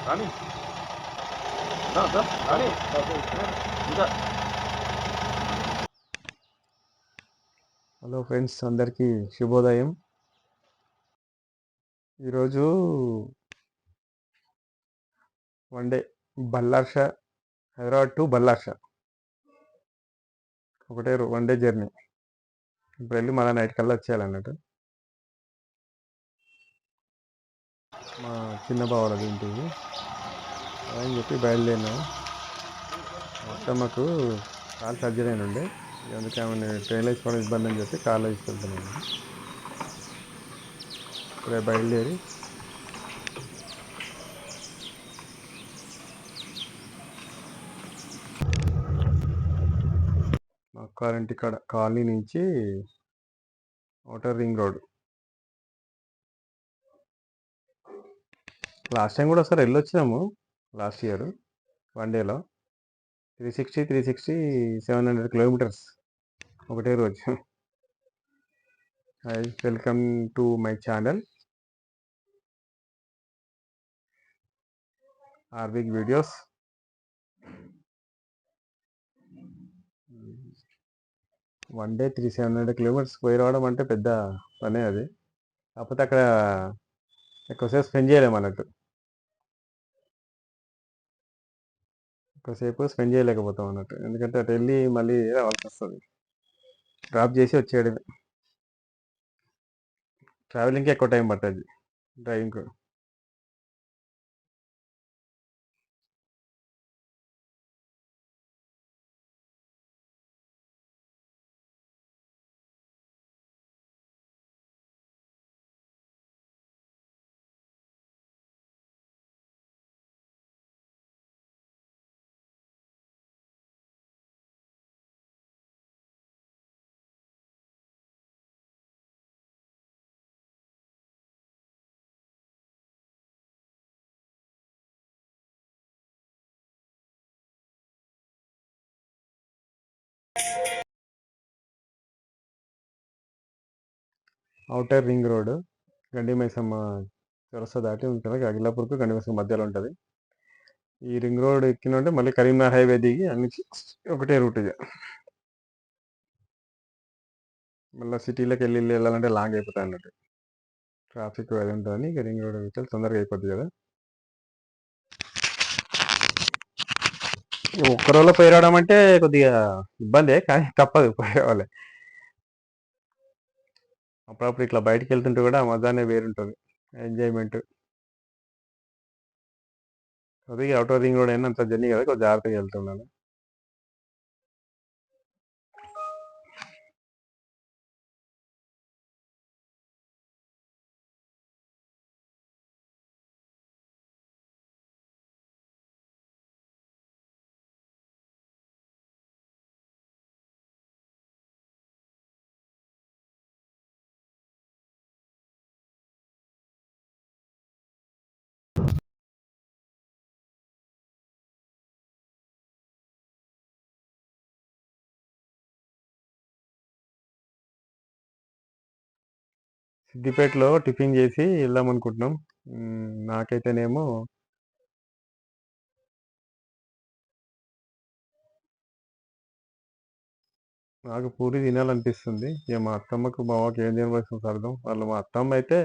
రాని రాని ఇంకా. హలో ఫ్రెండ్స్, అందరికీ శుభోదయం. ఈరోజు వన్డే బల్లార్ష, హైదరాబాద్ టు బల్లార్ష ఒకటే వన్డే జర్నీ. ఇప్పుడు వెళ్ళి మళ్ళీ నైట్ కల్లా వచ్చేయాలన్నట్టు. మా చిన్న బావలది ఇంటికి అని చెప్పి బయలుదేరినా. అత్తమ్మకు కాలు సర్జరీ అయిన ఉండే, అందుకే ఆమె ట్రైన్లో వేసుకోవడం ఇబ్బంది అని చెప్పి కార్లో తీసుకెళ్తున్నాను. ఇప్పుడే బయలుదేరి మా అక్కారింటి కాడ కాలనీ నుంచి outer ring road. Last time కూడా ఒకసారి వెళ్ళొచ్చినాము, లాస్ట్ ఇయర్ వన్డేలో 360 700 కిలోమీటర్స్ ఒకటే రోజు. Hi, welcome to my channel Arvik videos. One day 700 kilometres పోయి రావడం అంటే పెద్ద పనే అది. కాకపోతే అక్కడ ఎక్కువసేపు స్పెండ్ చేయలేము అన్నట్టు, ఎక్కువసేపు స్పెండ్ చేయలేకపోతాం అన్నట్టు. ఎందుకంటే అటు వెళ్ళి మళ్ళీ రావాల్సి వస్తుంది, డ్రాప్ చేసి వచ్చేయడమే. ట్రావెలింగ్కి ఎక్కువ టైం పడుతుంది, డ్రైవింగ్కు. ఔటర్ రింగ్ రోడ్ గండి మైసమ్మ చొరస్తా దాటి ఉంటుంది, అగిలాపూర్కు గండి మైసమ్మ మధ్యలో ఉంటుంది. ఈ రింగ్ రోడ్ ఎక్కినంటే మళ్ళీ కరీంనగర్ హైవే దిగి అన్ని ఒకటే రూట్. ఇక మళ్ళీ సిటీలోకి వెళ్ళాలంటే లాంగ్ అయిపోతాయి అన్నట్టు, ట్రాఫిక్ అది ఉంటుందని. ఇక రింగ్ రోడ్ వచ్చి తొందరగా అయిపోద్ది కదా. ఒక్క రోజులో పోయి రావడం అంటే కొద్దిగా ఇబ్బందే, కానీ తప్పదు, పోయి రావాలి. అప్పుడప్పుడు ఇట్లా బయటికి వెళ్తుంటే కూడా మజానే వేరుంటుంది, ఎంజాయ్మెంట్. అదే అవుటర్ రింగ్ రోడ్ అయినా అంత జర్నీ కదా, కొంచెం జాగ్రత్తగా వెళ్తున్నాను. సిద్దిపేటలో టిఫిన్ చేసి వెళ్దాం అనుకుంటున్నాం. నాకైతేనేమో నాకు పూరి తినాలనిపిస్తుంది. ఇక మా అత్తమ్మకు బావకి ఏం తినవలసిన అర్థం. వాళ్ళు మా అత్తమ్మ అయితే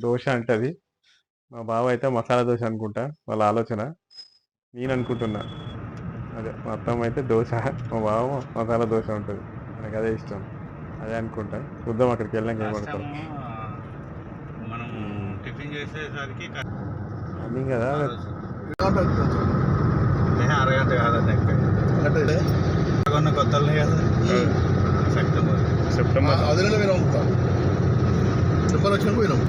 దోశ అంటది, మా బావ అయితే మసాలా దోశ అనుకుంటా, వాళ్ళ ఆలోచన. నేను అనుకుంటున్నా అదే, మా అత్తమ్మ అయితే దోశ, మా బావ మసాలా దోశ ఉంటుంది, నాకు అదే ఇష్టం, అదే అనుకుంటా. చూద్దాం అక్కడికి వెళ్ళాక ఏమడతాం. టిఫిన్ చేసేసరికి అది కదా, అరగంట కాదండి, ఎక్కువ కొత్తలనే కదా. సెప్టెంబర్ అదే పోయినాం, సెప్టెంబర్ వచ్చిన పోయినాం.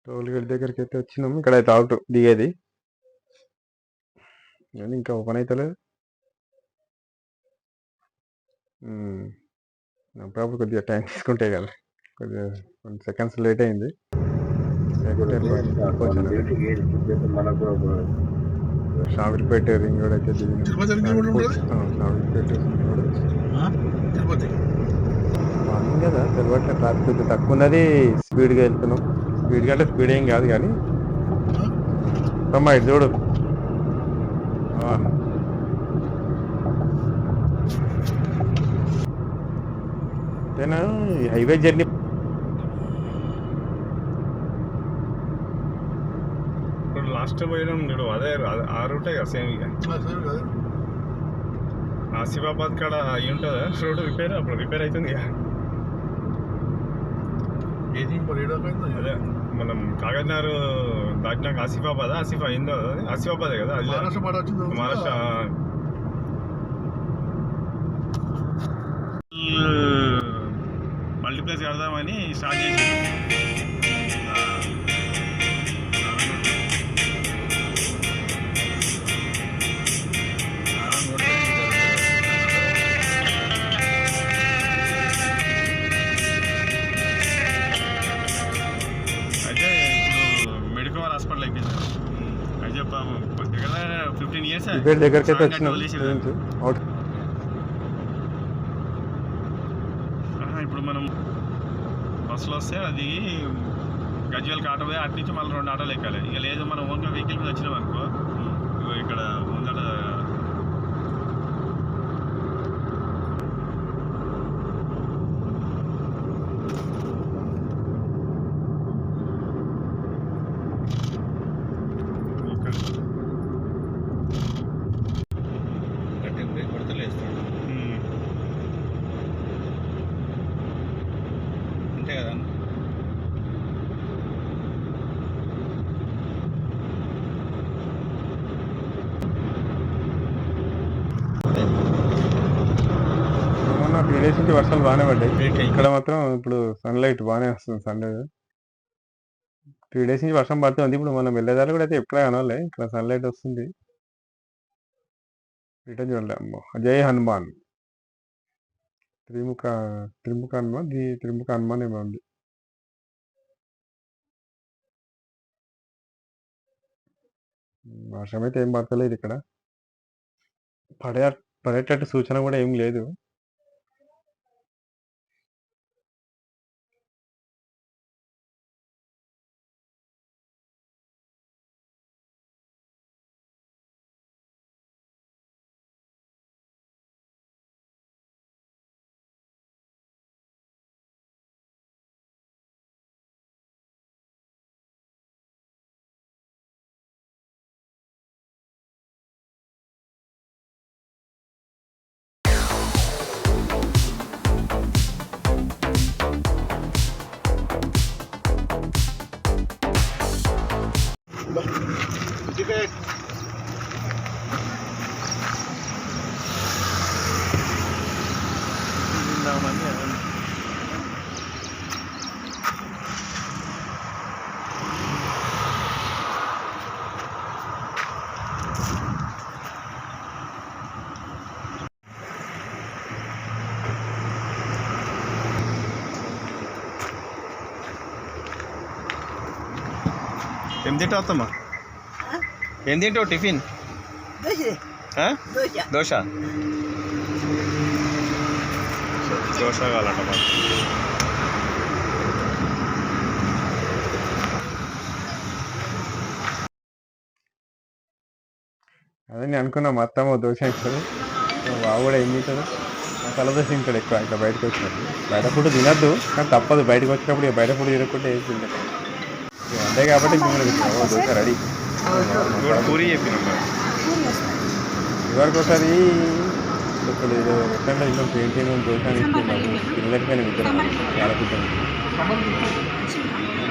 టోల్ గేట్ దగ్గరికి అయితే వచ్చినాము. ఇక్కడ అయితే అవుట్ దిగేది కానీ ఇంకా ఓపెన్ అవుతలేదు. అప్పుడప్పుడు కొద్దిగా టైం తీసుకుంటాయి కదా, కొద్దిగా కొన్ని సెకండ్స్ లేట్ అయింది. షామిరిపేట రింగ్ రోడ్ అయితే దిగినాం. తిరుపతి రింగ్ రోడ్ ఉంటుంది? షామిరిపేట రింగ్ రోడ్ తిరుపతి బాగుంది కదా. తెలియట్లేదు, ట్రాఫిక్ కొంచెం తక్కువ ఉన్నది. స్పీడ్గా వెళ్తున్నాం. స్పీడ్గా అంటే స్పీడ్ ఏం కాదు కానీ అమ్మా ఇటు చూడు. అంతేనా హైవే జర్నీ. ఇప్పుడు లాస్ట్ పోయినాం చూడు, అదే ఆ రూటే కదా సేమ్. ఇక ఆసిఫాబాద్ కాడ అయి ఉంటుందా రోడ్డు రిపేర్? అప్పుడు రిపేర్ అవుతుంది ఇక. ఏది అదే మనం కాగజ్నగర్ దాటినాక ఆసిఫాబాద్ అయిందో, అది ఆసిఫాబాదే కదా అది. మహారాష్ట్ర మల్టీప్లెక్స్ కడదామని స్టార్ట్ చేసి హాస్పిటల్ అయిపోయింది. అయితే 15 years దగ్గరికి అయితే వచ్చినాం. ఇప్పుడు మనం బస్సులో వస్తే అది గజ్వేల్కి ఆటో పోయి అటు నుంచి మళ్ళీ 2 ఆటోలు ఎక్కాలి. ఇక లేదు మనం ఓన్గా వెహికల్ మీద వచ్చినాం అనుకో, ఇక్కడ ముందట అంతే కదా. మొన్న 3 days నుంచి వర్షాలు బాగానే పడ్డాయి. ఇక్కడ మాత్రం ఇప్పుడు సన్లైట్ బాగానే వస్తుంది. సండే 3 days నుంచి వర్షం పడుతుంది. ఇప్పుడు మనం వెళ్ళేదారు కూడా అయితే ఎప్పుడే కనాలి. ఇక్కడ సన్లైట్ వస్తుంది. రిటర్న్ చూడలే. అమ్మో జై హనుమాన్, త్రిముఖ హనుమాన్, త్రిముఖ హనుమాన్ ఏమో ఉంది. వర్షం అయితే ఏం పడతలేదు ఇక్కడ. పడేటట్టు సూచన కూడా ఏం లేదు. ఏం తింటావు అత్తమ్మా? ఏం తింటావు టిఫిన్? దోశ. దోశ కావాలంట మాకు. అదే నేను అనుకున్నా మా అత్తమ్మ దోశ ఇస్తుంది, బాబు కూడా ఏం తింటాడు, మసాలా దోశ తింటాడు ఎక్కువ. ఇట్లా బయటకు వచ్చినప్పుడు బయట ఫుడ్ తినద్దు కానీ తప్పదు. బయటకు వచ్చినప్పుడు ఇక బయట ఫుడ్ తినకుంటే ఏం తినలేదు. అంతే కాబట్టి మిమ్మల్ని దోశ రెడీ. పూరి చెప్పినాం ఇవరకు ఒకసారి ఇప్పుడు ఏదో రెస్టారెంట్లో ఇంట్లో పెయింటింగ్ దోశ తీసుకున్నాము, తినలేకపోయినా ఇద్దరు చాలా పెద్ద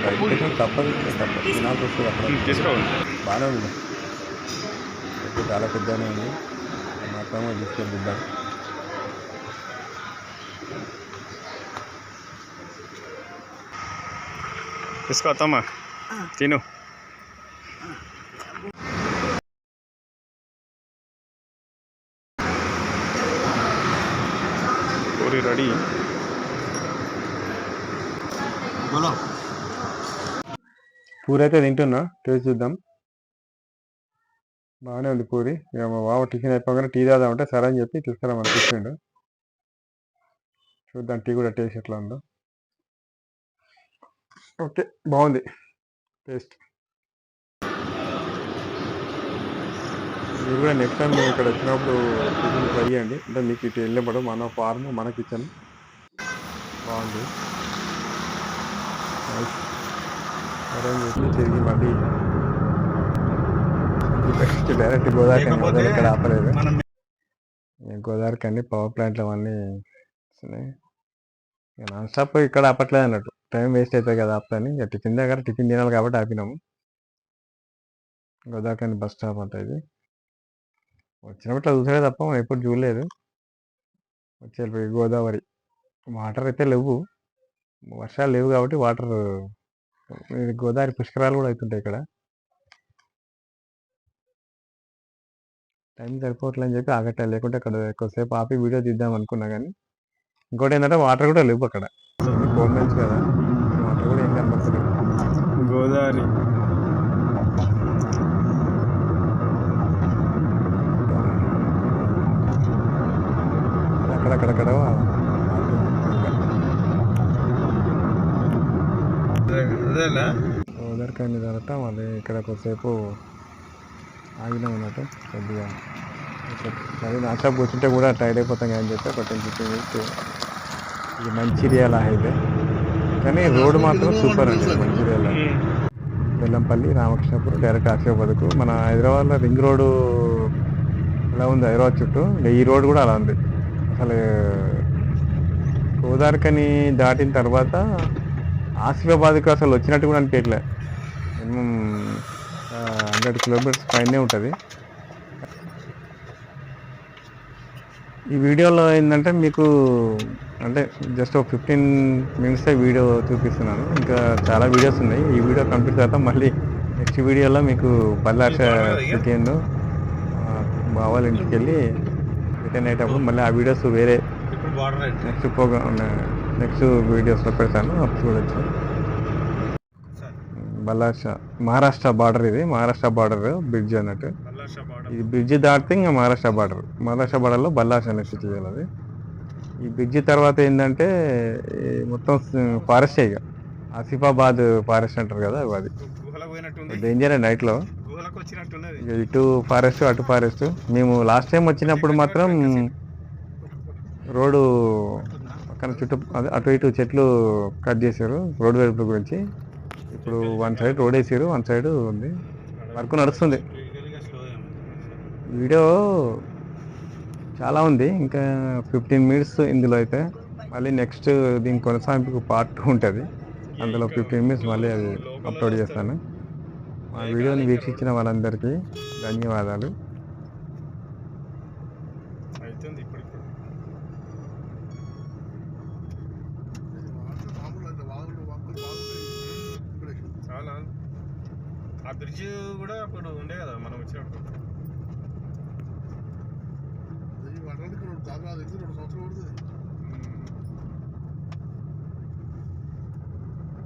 బయట తప్పదు తినాల్సి వస్తుంది. అక్కడ తీసుకోవాలి. బాగానే ఉంది, చాలా పెద్దగానే ఉంది. మాత్రమే తీసుకెళ్ళిద్దాం. తీసుకో అత్తమ్మా. తిను. పూరి రెడీ. పూరి అయితే తింటున్నా, టేస్ట్ చూద్దాం. బాగానే ఉంది పూరి. ఇక మా బావ టిఫిన్ అయిపోగానే టీ తాదామంటే సరే అని చెప్పి తీసుకురామని కూర్చుండు. చూద్దాం టీ కూడా టేస్ట్ ఎట్లా ఉందో. ఓకే, బాగుంది టేస్ట్. మీరు కూడా నెక్స్ట్ టైం ఇక్కడ వచ్చినప్పుడు టిఫిన్ ట్రై చేయండి. అంటే మీకు ఇటు వెళ్ళినప్పుడు మన ఫార్మ్ మన కిచెన్ బాగుంది. సరే అని చెప్పి తిరిగి మళ్ళీ డైరెక్ట్ గోదావరి ఇక్కడ ఆపలేదు. గోదావరికి అన్ని పవర్ ప్లాంట్లు అవన్నీ వస్తున్నాయి. నాన్ స్టాప్ ఇక్కడ ఆపట్లేదు అన్నట్టు, టైం వేస్ట్ అవుతుంది కదా ఆపుతాని. ఇక టిఫిన్ దగ్గర టిఫిన్ తినాలి కాబట్టి ఆపినాము. గోదావరి బస్ స్టాప్ అంట ఇది. వచ్చినప్పుడు చూసాడే తప్ప మనం ఎప్పుడు చూడలేదు. వచ్చేపోయి గోదావరి వాటర్ అయితే లేవు, వర్షాలు లేవు కాబట్టి వాటర్. గోదావరి పుష్కరాలు కూడా అవుతుంటాయి ఇక్కడ. టైం సరిపోవట్లేదు అని చెప్పి ఆగట్లేదు, లేకుంటే అక్కడ ఎక్కువసేపు ఆపి వీడియో తీద్దాం అనుకున్నా. కానీ ఇంకోటి ఏంటంటే వాటర్ కూడా లేవు అక్కడ. గవర్నమెంట్స్ కదా, వాటర్ కూడా ఏం కనపడుతుంది. గోదావరి అక్కడక్కడక్కడ గోదావరికాయని తర్వాత మళ్ళీ ఇక్కడ కొద్దిసేపు ఆగినాం అన్నట్టు. కొద్దిగా అది నాచా కూర్చుంటే కూడా టైర్డ్ అయిపోతాం అని చెప్పి ఒక 10-15 మినిట్స్. ఇది మంచిర్యాల హైవే, కానీ రోడ్ మాత్రం సూపర్ అండి. మంచిర్యాల, బెల్లంపల్లి, రామకృష్ణపురం, డైరెక్ట్ ఆసిఫాబాద్కు. మన హైదరాబాద్లో రింగ్ రోడ్డు ఎలా ఉంది హైదరాబాద్ చుట్టూ, ఈ రోడ్ కూడా అలా ఉంది. అసలు గోదావరికని దాటిన తర్వాత ఆసిఫాబాద్కు అసలు వచ్చినట్టు కూడా అనిపించట్లే. మినిమం 100 కిలోమీటర్స్ పైనే ఉంటుంది. ఈ వీడియోలో ఏంటంటే మీకు అంటే జస్ట్ ఒక 15 మినిట్స్ వీడియో చూపిస్తున్నాను. ఇంకా చాలా వీడియోస్ ఉన్నాయి. ఈ వీడియో కంప్లీట్ తర్వాత మళ్ళీ నెక్స్ట్ వీడియోలో మీకు బల్లాష చికెన్ బావాల ఇంటికి వెళ్ళి రిటర్న్ అయ్యేటప్పుడు మళ్ళీ ఆ వీడియోస్ వేరే నెక్స్ట్ వీడియోస్లో పెడతాను, అప్పుడు చూడొచ్చు. బల్లాష మహారాష్ట్ర బార్డర్, ఇది మహారాష్ట్ర బార్డర్ బ్రిడ్జ్ అన్నట్టు. ఇది బ్రిడ్జ్ దాటితే ఇంకా మహారాష్ట్ర బార్డర్లో బల్లాష అనే సిటీ అది. ఈ బ్రిడ్జ్ తర్వాత ఏంటంటే మొత్తం ఫారెస్ట్, ఇక ఆసిఫాబాద్ ఫారెస్ట్ అంటారు కదా, అది డేంజర్ నైట్లో. ఇక ఇటు ఫారెస్ట్ అటు ఫారెస్ట్. మేము లాస్ట్ టైం వచ్చినప్పుడు మాత్రం రోడ్డు పక్కన చుట్టూ అటు ఇటు చెట్లు కట్ చేశారు రోడ్డు వైపు గురించి. ఇప్పుడు వన్ సైడ్ రోడ్ వేసారు, వన్ సైడ్ ఉంది, వర్క్ నడుస్తుంది. వీడియో చాలా ఉంది, ఇంకా 15 మినిట్స్ ఇందులో అయితే. మళ్ళీ నెక్స్ట్ దీని కొనసాగింపు పార్ట్ 2 ఉంటుంది, అందులో 15 మినిట్స్ మళ్ళీ అది అప్లోడ్ చేస్తాను. మా వీడియోని వీక్షించిన వాళ్ళందరికీ ధన్యవాదాలు. ఆ బ్రిడ్జ్ కూడా అప్పుడు ఉండే కదా మనం వచ్చినప్పుడు.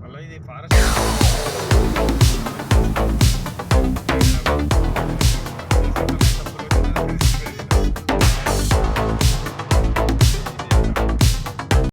మళ్ళీ ఇది ఫారెస్ట్